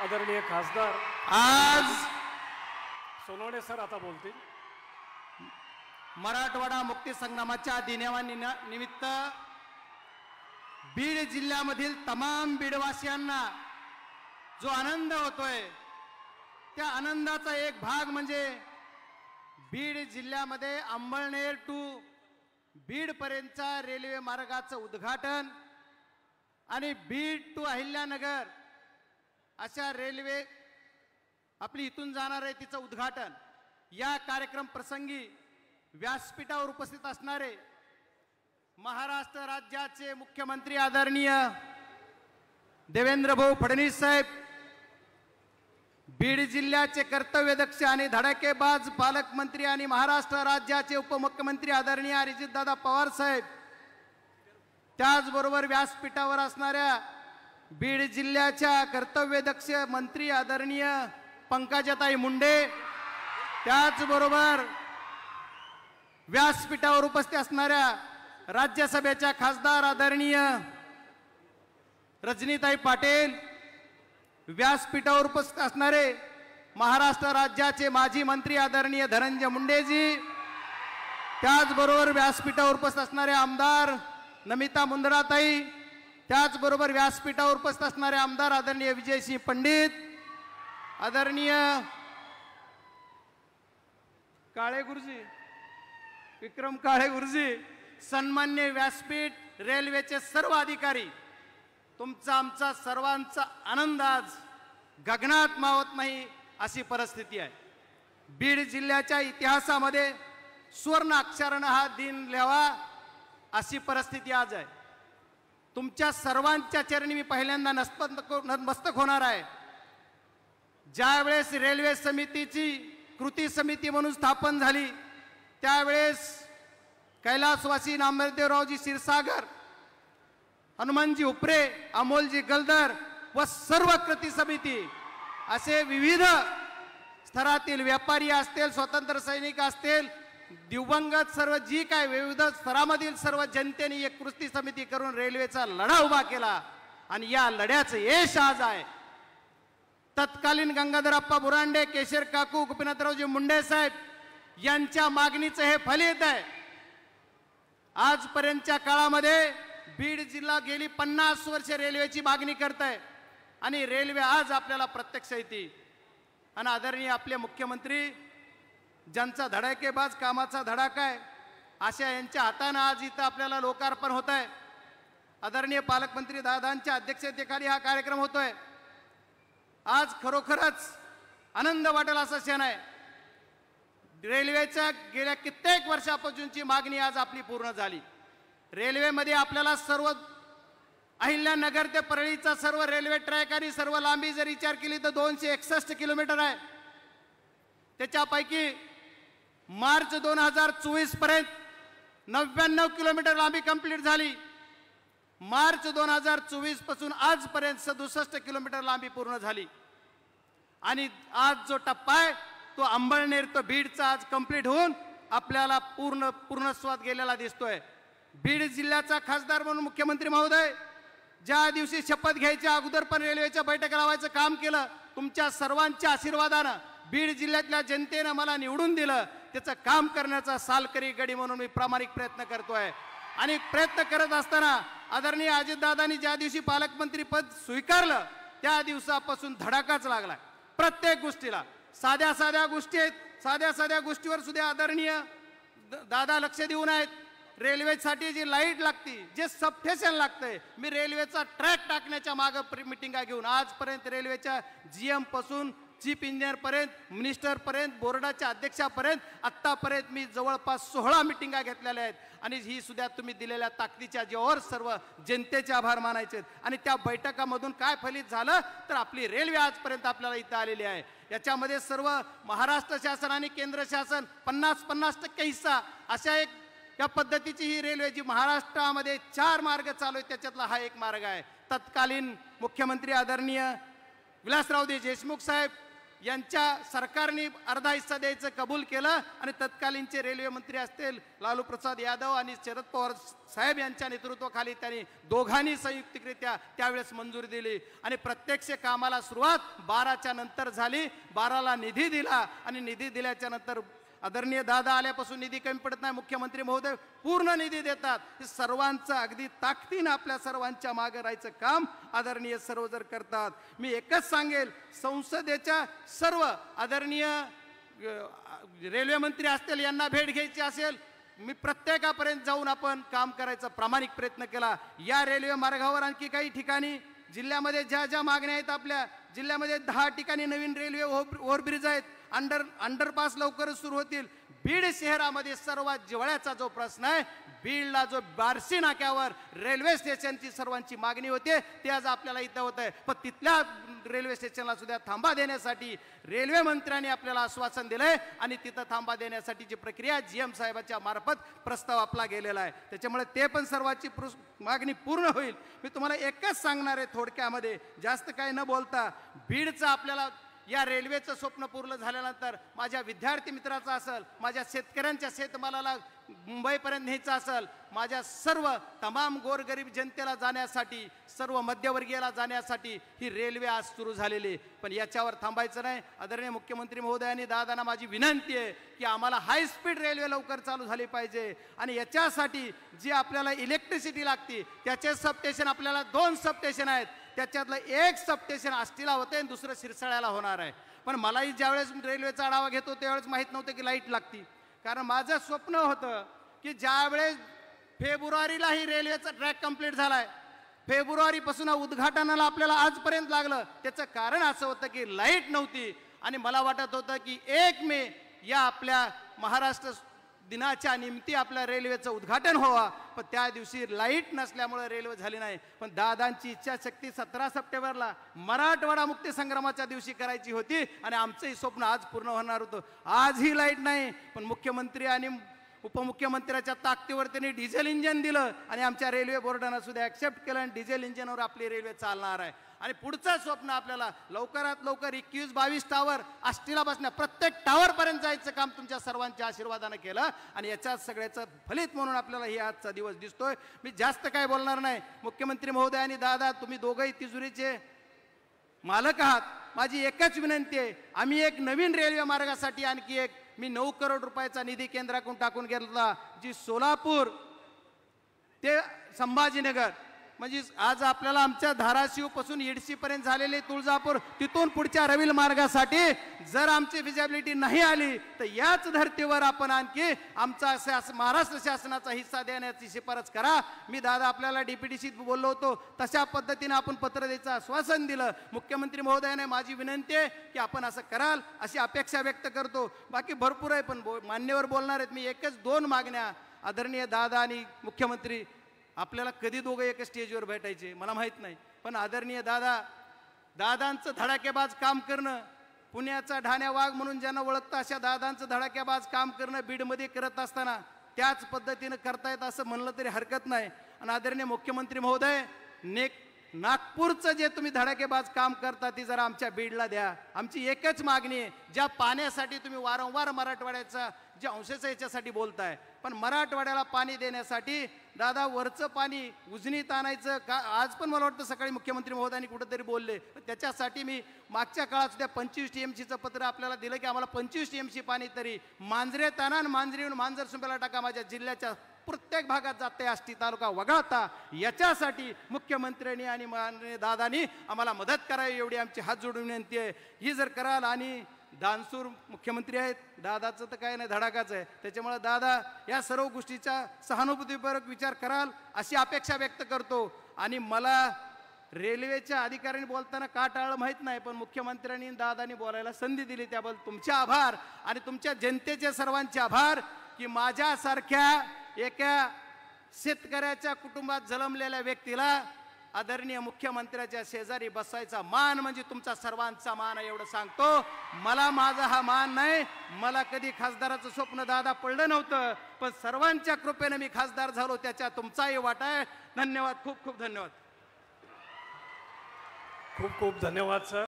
आदरणीय खासदार आज सोनवणे सर आता बोलतील. मराठवाडा मुक्ती संग्रामाच्या दिनानिमित्त बीड जिल्ह्यामधील तमाम बीडवासियांना जो आनंद होतोय त्या आनंदाचा एक भाग म्हणजे बीड जिल्ह्यामध्ये अंबळनेर टू बीड पर्यंतच्या रेल्वे मार्गाचं उद्घाटन आणि बीड टू अहिल्यानगर अशा रेल्वे आपली इथून जाणार आहे तिचं उद्घाटन. या कार्यक्रम प्रसंगी व्यासपीठावर उपस्थित असणारे महाराष्ट्र राज्याचे मुख्यमंत्री आदरणीय देवेंद्र भाऊ फडणवीस साहेब, बीड जिल्ह्याचे कर्तव्यदक्ष आणि धडाकेबाज पालकमंत्री आणि महाराष्ट्र राज्याचे उपमुख्यमंत्री आदरणीय अजितदादा पवार साहेब, त्याचबरोबर व्यासपीठावर असणाऱ्या बीड जिल्ह्याच्या कर्तव्यदक्ष मंत्री आदरणीय पंकजाताई मुंडे, त्याचबरोबर व्यासपीठावर उपस्थित असणाऱ्या राज्यसभेच्या खासदार आदरणीय रजनीताई पाटील, व्यासपीठावर उपस्थित असणारे महाराष्ट्र राज्याचे माजी मंत्री आदरणीय धनंजय मुंडेजी, त्याचबरोबर व्यासपीठावर उपस्थित असणारे आमदार नमिता मुंदडाताई, त्याचबरोबर व्यासपीठावर उपस्थित असणारे आमदार आदरणीय विजयसिंह पंडित, आदरणीय काळे गुरुजी, विक्रम काळे गुरुजी, सन्मान्य व्यासपीठ, रेल्वेचे सर्व अधिकारी, तुमचा आमचा सर्वांचा आनंद आज गगनात मावत नाही अशी परिस्थिती आहे. बीड जिल्ह्याच्या इतिहासामध्ये सुवर्ण अक्षरानं हा दिन लिहावा अशी परिस्थिती आज आहे. तुमच्या सर्वांच्या चरणी मी पहिल्यांदा नतमस्तक होणार आहे. ज्यावेळेस रेल्वे समितीची कृती समिती म्हणून स्थापन झाली त्यावेळेस कैलासवासी नामदेवरावजी क्षीरसागर, हनुमानजी उपरे, अमोलजी गलदर व सर्व कृती समिती असे विविध स्तरातील व्यापारी असतील, स्वतंत्र सैनिक असतील, दिवंगत सर्व जी काय विविध स्तरामधील सर्व जनतेने एक कृती समिती करून रेल्वेचा लढा उभा केला आणि या लढ्याचं यश आज आहे. तत्कालीन गंगाधरप्पा बुरांडे, केशर काकू, गोपीनाथरावजी मुंडे साहेब यांच्या मागणीचं हे फलित आहे. आजपर्यंतच्या काळामध्ये बीड जिल्हा गेली 50 वर्ष रेल्वेची मागणी करत आहे आणि रेल्वे आज आपल्याला प्रत्यक्ष येते. आणि आदरणीय आपले मुख्यमंत्री ज्यांचा धडाकेबाज कामाचा धडाका आहे अशा यांच्या हाताने आज इथं आपल्याला लोकार्पण होत आहे. आदरणीय पालकमंत्री दादांच्या अध्यक्षतेखाली हा कार्यक्रम होतोय. आज खरोखरच आनंद वाटेल असा क्षण आहे. रेल्वेच्या गेल्या कित्येक वर्षापासूनची मागणी आज आपली पूर्ण झाली. रेल्वेमध्ये आपल्याला सर्व अहिल्यानगर ते परळीचा सर्व रेल्वे ट्रॅक आणि सर्व लांबी जर विचार केली तर 261 किलोमीटर आहे. त्याच्यापैकी मार्च 2024 पर्यंत 99 किलोमीटर लांबी कंप्लीट झाली. मार्च 2024 पासून आजपर्यंत 67 किलोमीटर लांबी पूर्ण झाली. आणि आज जो टप्पा आहे तो अंबळनेर तो बीडचा आज कंप्लीट होऊन आपल्याला पूर्णस्वाद गेलेला दिसतोय. बीड जिल्ह्याचा खासदार म्हणून मुख्यमंत्री महोदय ज्या दिवशी शपथ घ्यायच्या अगोदर पण रेल्वेच्या बैठक लावायचं काम केलं. तुमच्या सर्वांच्या आशीर्वादानं बीड जिल्ह्यातल्या जनतेनं मला निवडून दिलं. त्याचं काम करण्याचा सालकरी गडी म्हणून मी प्रामाणिक प्रयत्न करतोय. आणि प्रयत्न करत असताना आदरणीय अजितदादांनी ज्या दिवशी पालकमंत्री पद स्वीकारलं त्या दिवसापासून धडाकाच लागलाय. प्रत्येक गोष्टीला साध्या साध्या गोष्टी आहेत, साध्या साध्या गोष्टीवर सुद्धा आदरणीय दादा लक्ष देऊन आहेत. रेल्वेसाठी जी लाईट लागती, जे सबस्टेशन लागतंय, मी रेल्वेचा ट्रॅक टाकण्याच्या मागे मिटिंगा घेऊन आजपर्यंत रेल्वेच्या GM पासून चीफ इंजिनियर पर्यंत, मिनिस्टर पर्यंत, बोर्डाच्या अध्यक्षापर्यंत आत्तापर्यंत मी जवळपास 16 मिटिंगा घेतलेल्या आहेत. आणि ही सुद्धा तुम्ही दिलेल्या ताकदीच्या जीवावर सर्व जनतेचे आभार मानायचे. आणि त्या बैठकामधून काय फलित झालं तर आपली रेल्वे आजपर्यंत आपल्याला इथं आलेली आहे. याच्यामध्ये सर्व महाराष्ट्र शासन आणि केंद्र शासन 50-50% हिस्सा अशा एक या पद्धतीची ही रेल्वे जी महाराष्ट्रामध्ये 4 मार्ग चालू आहेत त्याच्यातला हा एक मार्ग आहे. तत्कालीन मुख्यमंत्री आदरणीय विलासराव देशमुख साहेब यांच्या सरकारने अर्धा हिस्सा द्यायचं कबूल केलं आणि तत्कालीनचे रेल्वे मंत्री असतील लालू प्रसाद यादव आणि शरद पवार साहेब यांच्या नेतृत्वाखाली त्यांनी दोघांनी संयुक्तिकरित्या त्यावेळेस मंजुरी दिली आणि प्रत्यक्ष कामाला सुरुवात 12च्या नंतर झाली. 12ला निधी दिला आणि निधी दिल्याच्या नंतर आदरणीय दादा आल्यापासून निधी कमी पडत नाही. मुख्यमंत्री महोदय पूर्ण निधी देतात. हे सर्वांचं अगदी ताकदीनं आपल्या सर्वांच्या मागे राहायचं काम आदरणीय सर्व जर करतात. मी एकच सांगेल, संसदेच्या सर्व आदरणीय रेल्वे मंत्री असतील यांना भेट घ्यायची असेल, मी प्रत्येकापर्यंत जाऊन आपण काम करायचा प्रामाणिक प्रयत्न केला. या रेल्वे मार्गावर आणखी काही ठिकाणी जिल्ह्यामध्ये ज्या ज्या मागण्या आहेत, आपल्या जिल्ह्यामध्ये 10 ठिकाणी नवीन रेल्वे ओव्हरब्रिज आहेत, अंडरपास लवकरच सुरू होतील. बीड शहरामध्ये सर्वात जिव्हाळ्याचा जो प्रश्न आहे, बीडला जो बार्शी नाक्यावर रेल्वे स्टेशनची सर्वांची मागणी होते ते आज आपल्याला इथं होत आहे. पण तिथल्या रेल्वे स्टेशनला सुद्धा थांबा देण्यासाठी रेल्वे मंत्र्यांनी आपल्याला आश्वासन दिलंय आणि तिथं थांबा देण्यासाठीची प्रक्रिया GM साहेबांच्या मार्फत प्रस्ताव आपला गेलेला आहे. त्याच्यामुळे ते पण सर्वांची मागणी पूर्ण होईल. मी तुम्हाला एकच सांगणार आहे थोडक्यामध्ये, जास्त काही न बोलता, बीडचं आपल्याला या रेल्वेचं स्वप्न पूर्ण झाल्यानंतर माझ्या विद्यार्थी मित्राचं असेल, माझ्या शेतकऱ्यांच्या शेतमालाला मुंबईपर्यंत न्यायचं असेल, माझ्या सर्व तमाम गोरगरीब जनतेला जाण्यासाठी, सर्व मध्यवर्गीयाला जाण्यासाठी ही रेल्वे आज सुरू झालेली. पण याच्यावर थांबायचं नाही. आदरणीय मुख्यमंत्री महोदयांनी दादांना माझी विनंती आहे की आम्हाला हाय स्पीड रेल्वे लवकर चालू झाली पाहिजे आणि याच्यासाठी जी आपल्याला इलेक्ट्रिसिटी लागते त्याचे सबस्टेशन, आपल्याला 2 सबस्टेशन आहेत, त्याच्यातलं एक सबस्टेशन आष्टीला होते आणि दुसरं शिरसाळ्याला होणार आहे. पण मलाही ज्यावेळेस रेल्वेचा आढावा घेतो त्यावेळेस माहीत नव्हतं की लाईट लागती. कारण माझं स्वप्न होतं की ज्यावेळेस फेब्रुवारीला ही रेल्वेचा ट्रॅक कंप्लीट झालाय, फेब्रुवारीपासून उद्घाटनाला आपल्याला आजपर्यंत लागलं, त्याचं कारण असं होतं की लाईट नव्हती आणि मला वाटत होतं की 1 मे या आपल्या महाराष्ट्र दिनाच्या निमित्त आपल्या रेल्वेचं उद्घाटन व्हावं. पण त्या दिवशी लाईट नसल्यामुळे रेल्वे झाली नाही. पण दादांची इच्छाशक्ती 17 सप्टेंबरला मराठवाडा मुक्ती संग्रामाच्या दिवशी करायची होती आणि आमचंही स्वप्न आज पूर्ण होणार होतं. आजही लाईट नाही, पण मुख्यमंत्री आणि उपमुख्यमंत्र्याच्या ताकदीवर त्यांनी डिझेल इंजिन दिलं आणि आमच्या रेल्वे बोर्डानं सुद्धा ॲक्सेप्ट केलं आणि डिझेल इंजिनवर आपली रेल्वे चालणार आहे. आणि पुढचं स्वप्न आपल्याला लवकरात लवकर 21-22 टावर आष्टीला बसण्या, प्रत्येक टावरपर्यंत जायचं काम तुमच्या सर्वांच्या आशीर्वादानं केलं आणि याच्यात सगळ्याचं फलित म्हणून आपल्याला हे आजचा दिवस दिसतोय. मी जास्त काय बोलणार नाही. मुख्यमंत्री महोदय आणि दादा, तुम्ही दोघंही तिजोरीचे मालक आहात. माझी एकच विनंती आहे, आम्ही एक नवीन रेल्वे मार्गासाठी आणखी एक मी 9 करोड रुपयाचा निधी केंद्राकडून टाकून घेतला, जी सोलापूर ते संभाजीनगर, म्हणजे आज आपल्याला आमच्या धाराशिव पासून येडशीपर्यंत झालेले तुळजापूर, तिथून पुढच्या रविल मार्गासाठी जर आमची फिजिबिलिटी नाही आली तर याच धर्तीवर आपण आणखी आमचा महाराष्ट्र शासनाचा हिस्सा देण्याची शिफारस करा. मी दादा आपल्याला DPTC बोललो होतो, तशा पद्धतीने आपण पत्र द्यायचं आश्वासन दिलं. मुख्यमंत्री महोदयाने माझी विनंती आहे की आपण असं कराल अशी अपेक्षा व्यक्त करतो. बाकी भरपूर आहे पण मान्यवर बोलणार आहेत. मी एकच 2 मागण्या, आदरणीय दादा आणि मुख्यमंत्री, आपल्याला कधी दोघं एका स्टेजवर भेटायचे मला माहीत नाही, पण आदरणीय दादांचं धडाकेबाज काम करणं, पुण्याचा ढाण्या वाघ म्हणून ज्यांना ओळखतं अशा दादांचं धडाकेबाज काम करणं बीडमध्ये करत असताना त्याच पद्धतीनं करतायत असं म्हणलं तरी हरकत नाही. आणि आदरणीय मुख्यमंत्री महोदय, नागपूरचं जे तुम्ही धडाकेबाज काम करता ती जरा आमच्या बीडला द्या. आमची एकच मागणी आहे, ज्या पाण्यासाठी तुम्ही वारंवार मराठवाड्याचा जे अंशाचं याच्यासाठी बोलताय, पण मराठवाड्याला पाणी देण्यासाठी दादा वरचं पाणी उजनीत आणायचं का, आज पण मला वाटतं सकाळी मुख्यमंत्री महोदयांनी कुठंतरी बोलले. त्याच्यासाठी मी मागच्या काळात सुद्धा 25 TMCचं पत्र आपल्याला दिलं की आम्हाला 25 TMC पाणी तरी मांजरेत आणा आणि मांजरीहून मांजर सुंब्याला टाका. माझ्या जिल्ह्याच्या प्रत्येक भागात जाते आष्टी तालुका वगळता. याच्यासाठी मुख्यमंत्र्यांनी आणि दादांनी आम्हाला मदत करावी एवढी आमची हात जोडून विनंती आहे. ही जर कराल, आणि दानसूर मुख्यमंत्री आहेत, दादाचं तर काय नाही धडाकाच आहे, त्याच्यामुळे दादा या सर्व गोष्टीचा सहानुभूतीपूर्वक विचार कराल अशी अपेक्षा व्यक्त करतो. आणि मला रेल्वेच्या अधिकाऱ्यांनी बोलताना का टाळलं माहीत नाही, पण मुख्यमंत्र्यांनी दादांनी बोलायला संधी दिली त्याबद्दल तुमचे आभार आणि तुमच्या जनतेचे सर्वांचे आभार की माझ्यासारख्या एका शेतकऱ्याच्या कुटुंबात जन्मलेल्या व्यक्तीला आदरणीय मुख्यमंत्र्याच्या शेजारी बसायचा मान म्हणजे तुमचा सर्वांचा मान आहे एवढं सांगतो. मला माझा हा मान नाही, मला कधी खासदाराचं स्वप्न दादा पडलं नव्हतं, पण सर्वांच्या कृपेने मी खासदार झालो, त्याच्या तुमचाही वाटा आहे. धन्यवाद, खूप खूप धन्यवाद. खूप खूप धन्यवाद सर.